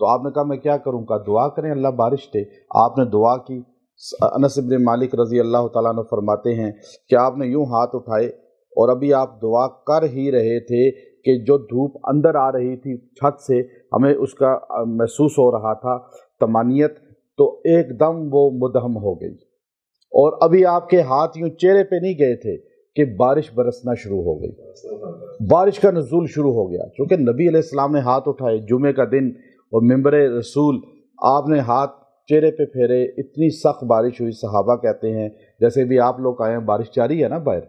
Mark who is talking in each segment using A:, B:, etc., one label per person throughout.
A: تو آپ نے کہا میں کیا کروں؟ کہا دعا کریں اللہ بارش دے۔ آپ نے دعا کی۔ انس بن مالک رضی اللہ تعالیٰ عنہ فرماتے ہیں کہ آپ نے یوں ہاتھ اٹھائے اور ابھی آپ دعا کر ہی رہے تھے کہ جو دھوپ اندر آ رہی تھی چھت سے، ہمیں اس کا محسوس ہو رہا تھا طمانیت، تو ایک دم وہ مدہم ہو گئی، اور ابھی آپ کے ہاتھ یوں چہرے پہ نہیں گئے تھے کہ بارش برسنا شروع ہو گئی، بارش کا نزول شروع ہو گیا۔ چونکہ نبی علیہ السلام نے ہاتھ اٹھائے جمعے کا دن اور ممبر رسول، آپ نے ہاتھ چہرے پہ پھیرے، اتنی سخت بارش ہوئی، صحابہ کہتے ہیں جیسے بھی آپ لوگ آئے ہیں بارش جاری ہے نا باہر،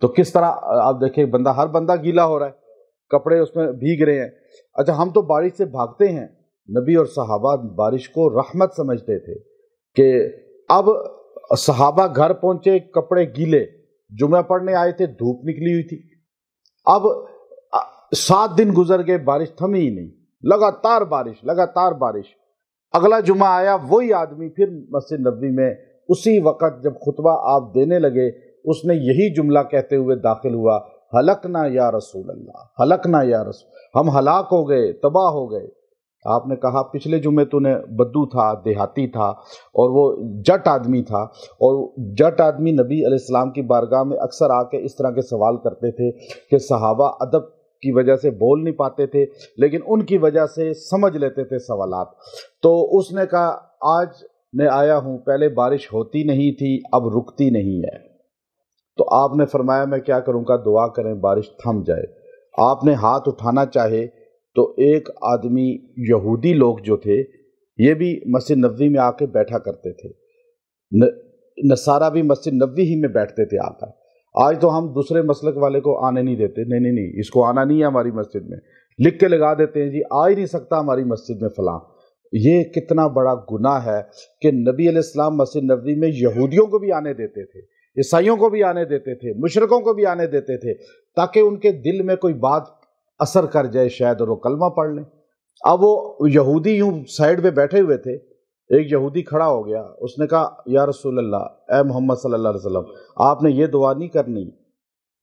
A: تو کس طرح آپ دیکھیں بندہ، ہر بندہ گیلا ہو رہا ہے، کپڑے اس میں بھیگ رہے ہیں۔ اچھا ہم تو بارش سے بھاگتے ہیں، نبی اور صحابہ بارش کو رحمت سمجھتے تھے کہ اب صحابہ گھر پہنچے کپڑے گیلے، جمعہ پڑھنے آئے تھے دھوپ نکلی ہوئی تھی، اب 7 دن گزر گئے بارش تھمی ہی نہیں، لگاتار بارش لگاتار بارش۔ اگلا جمعہ آیا، وہی آدمی پھر مسجد نبوی میں اسی وقت جب خطبہ آپ دینے لگے اس نے یہی جملہ کہتے ہوئے داخل ہوا، ہلکنا یا رسول اللہ، ہلکنا یا رسول، ہم ہلاک ہو گئے، تباہ ہو گئے۔ آپ نے کہا پچھلے جمعے تو نے بدو تھا، دیہاتی تھا، اور وہ جٹ آدمی تھا، اور جٹ آدمی نبی علیہ السلام کی بارگاہ میں اکثر آ کے اس طرح کے سوال کرتے تھے کہ صحابہ ادب کی وجہ سے بول نہیں پاتے تھے لیکن ان کی وجہ سے سمجھ لیتے تھے سوالات۔ تو اس نے کہا آج میں آیا ہوں، پہلے بارش ہوتی نہیں تھی اب رکتی نہیں ہے، تو آپ نے فرمایا میں کیا کروں گا؟ دعا کریں بارش تھم جائے۔ آپ نے ہاتھ اٹھانا چاہے تو ایک آدمی، یہودی لوگ جو تھے یہ بھی مسجد نبوی میں آ کے بیٹھا کرتے تھے، نصارہ بھی مسجد نبوی ہی میں بیٹھتے تھے آ کر۔ آج تو ہم دوسرے مسلک والے کو آنے نہیں دیتے، نہیں اس کو آنا نہیں ہے ہماری مسجد میں، لکھ کے لگا دیتے ہیں جی آ ہی نہیں سکتا ہماری مسجد میں فلاں۔ یہ کتنا بڑا گناہ ہے کہ نبی علیہ السلام مسجد نبوی میں یہودیوں کو بھی آنے دیتے تھے، عیسائیوں کو بھی آنے دیتے تھے، مشرکوں کو بھی آنے دیتے تھے، تاکہ ان کے دل میں کوئی بات اثر کر جائے شاید اور وہ کلمہ پڑھ لیں۔ اب وہ یہودی یوں سائیڈ پہ بیٹھے ہوئے تھے، ایک یہودی کھڑا ہو گیا، اس نے کہا یا رسول اللہ، اے محمد صلی اللہ علیہ وسلم، آپ نے یہ دعا نہیں کرنی۔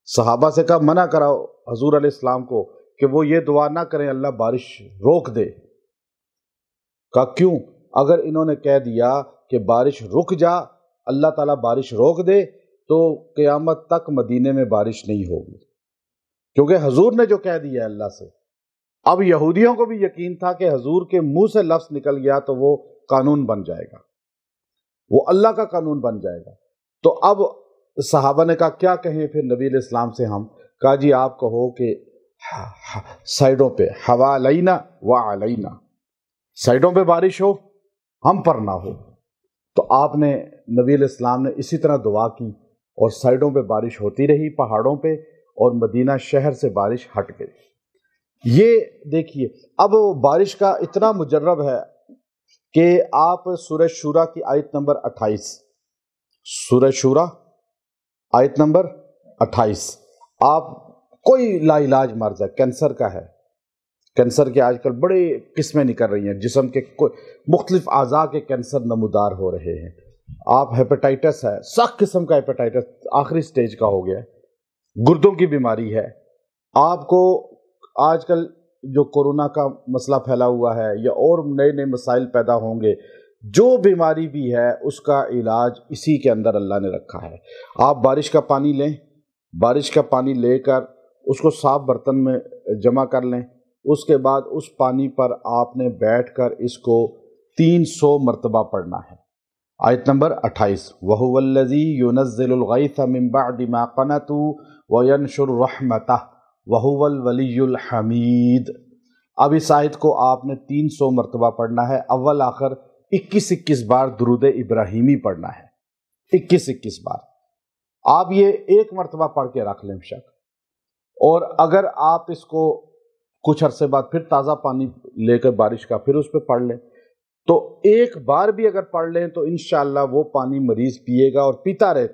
A: صحابہ سے کہا منع کراؤ حضور علیہ السلام کو کہ وہ یہ دعا نہ کریں اللہ بارش روک دے۔ کہا کیوں؟ اگر انہوں نے کہہ دیا کہ بارش رک جا، اللہ تعالیٰ بارش روک دے، تو قیامت تک مدینے میں بارش نہیں ہوگی، کیونکہ حضور نے جو کہہ دیا ہے اللہ سے۔ اب یہودیوں کو بھی یقین تھا کہ حضور کے منہ سے لفظ نکل گیا تو وہ قانون بن جائے گا، وہ اللہ کا قانون بن جائے گا۔ تو اب صحابہ نے کہا کیا کہیں پھر نبی علیہ السلام سے ہم؟ کہا جی آپ کہو کہ سائیڈوں پہ حوالینا وعلینا، سائیڈوں پہ بارش ہو ہم پر نہ ہو۔ تو آپ نے نبی علیہ السلام نے اسی طرح دعا کی اور سائیڈوں پہ بارش ہوتی رہی، پہاڑوں پہ، اور مدینہ شہر سے بارش ہٹ گئی۔ یہ دیکھیے اب بارش کا اتنا مجرب ہے کہ آپ سورہ شورا کی آیت نمبر 28، سورہ شورا آیت نمبر 28، آپ کوئی لا علاج مرض ہے، کینسر کا ہے، کینسر کے آج کل بڑے قسمیں نکل رہی ہیں، جسم کے مختلف اعضاء کے کینسر نمودار ہو رہے ہیں۔ آپ ہیپیٹائٹس ہے، سخت قسم کا ہیپیٹائٹس آخری سٹیج کا ہو گیا ہے، گردوں کی بیماری ہے، آپ کو آج کل جو کورونا کا مسئلہ پھیلا ہوا ہے یا اور نئے نئے مسائل پیدا ہوں گے، جو بیماری بھی ہے اس کا علاج اسی کے اندر اللہ نے رکھا ہے۔ آپ بارش کا پانی لیں، بارش کا پانی لے کر اس کو صاف برتن میں جمع کر لیں، اس کے بعد اس پانی پر آپ نے بیٹھ کر اس کو 300 مرتبہ پڑھنا ہے۔ آیت نمبر 28، وَهُوَ الَّذِي يُنَزِّلُ الْغَيْثَ مِن بَعْدِ مَا قَنَطُوا وَيَنشُرُ رَحْمَتَهُ وَهُوَ الْوَلِيُّ الْحَمِيدُ۔ اب اس آیت کو آپ نے 300 مرتبہ پڑھنا ہے، اول آخر 21 بار درود ابراہیمی پڑھنا ہے، 21 بار۔ آپ یہ ایک مرتبہ پڑھ کے رکھ لیں شک، اور اگر آپ اس کو کچھ عرصے بعد پھر تازہ پانی لے کر بارش کا پھر اس پہ پڑھ لیں، تو ایک بار بھی اگر پڑھ لیں تو انشاءاللہ وہ پانی مریض پیے گا اور پیتا رہے،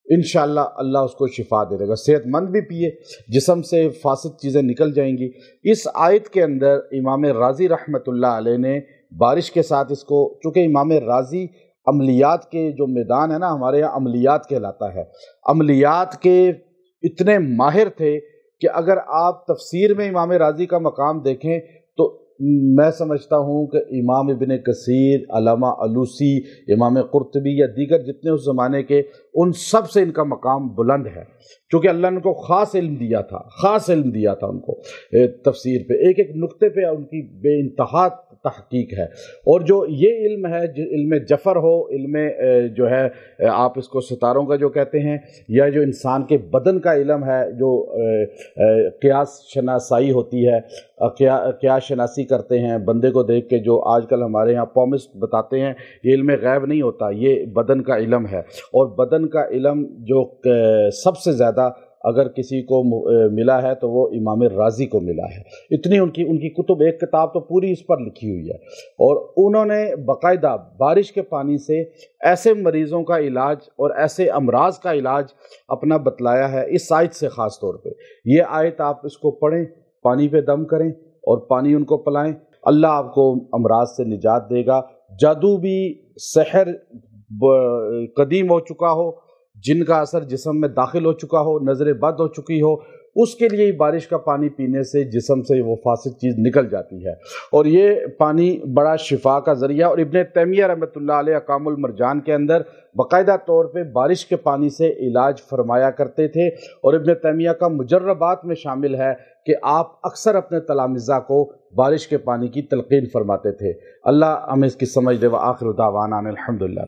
A: انشاءاللہ اللہ اس کو شفا دے دے گا، صحت مند بھی پیے، جسم سے فاسد چیزیں نکل جائیں گی۔ اس آیت کے اندر امام رازی رحمۃ اللہ علیہ نے بارش کے ساتھ اس کو، چونکہ امام رازی عملیات کے جو میدان ہے نا، ہمارے یہاں عملیات کہلاتا ہے، عملیات کے اتنے ماہر تھے کہ اگر آپ تفسیر میں امام رازی کا مقام دیکھیں تو میں سمجھتا ہوں کہ امام ابن کثیر، علامہ علوسی، امام قرطبی یا دیگر جتنے اس زمانے کے، ان سب سے ان کا مقام بلند ہے، چونکہ اللہ نے ان کو خاص علم دیا تھا، خاص علم دیا تھا ان کو تفسیر پہ، ایک ایک نقطے پہ ان کی بے انتہا تحقیق ہے۔ اور جو یہ علم ہے، علم جفر ہو، علم جو ہے آپ اس کو ستاروں کا جو کہتے ہیں، یا جو انسان کے بدن کا علم ہے، جو قیاس شناسائی ہوتی ہے، قیاس شناسی کرتے ہیں بندے کو دیکھ کے، جو آج کل ہمارے ہاں پومسٹ بتاتے ہیں، یہ علم غیب نہیں ہوتا، یہ بدن کا علم ہے۔ اور بدن کا علم جو سب سے زیادہ اگر کسی کو ملا ہے تو وہ امام رازی کو ملا ہے۔ اتنی ان کی کتب، ایک کتاب تو پوری اس پر لکھی ہوئی ہے، اور انہوں نے باقاعدہ بارش کے پانی سے ایسے مریضوں کا علاج اور ایسے امراض کا علاج اپنا بتلایا ہے، اس آیت سے خاص طور پہ۔ یہ آیت آپ اس کو پڑھیں، پانی پہ دم کریں اور پانی ان کو پلائیں، اللہ آپ کو امراض سے نجات دے گا۔ جادو بھی، سحر قدیم ہو چکا ہو، جن کا اثر جسم میں داخل ہو چکا ہو، نظر بد ہو چکی ہو، اس کے لیے بارش کا پانی پینے سے جسم سے وہ فاسد چیز نکل جاتی ہے، اور یہ پانی بڑا شفا کا ذریعہ۔ اور ابن تیمیہ رحمۃ اللہ علیہ اقام المرجان کے اندر باقاعدہ طور پہ بارش کے پانی سے علاج فرمایا کرتے تھے، اور ابن تیمیہ کا مجربات میں شامل ہے کہ آپ اکثر اپنے تلامذہ کو بارش کے پانی کی تلقین فرماتے تھے۔ اللہ ہمیں اس کی سمجھ دے۔ وآخر دعوانا الحمدللہ۔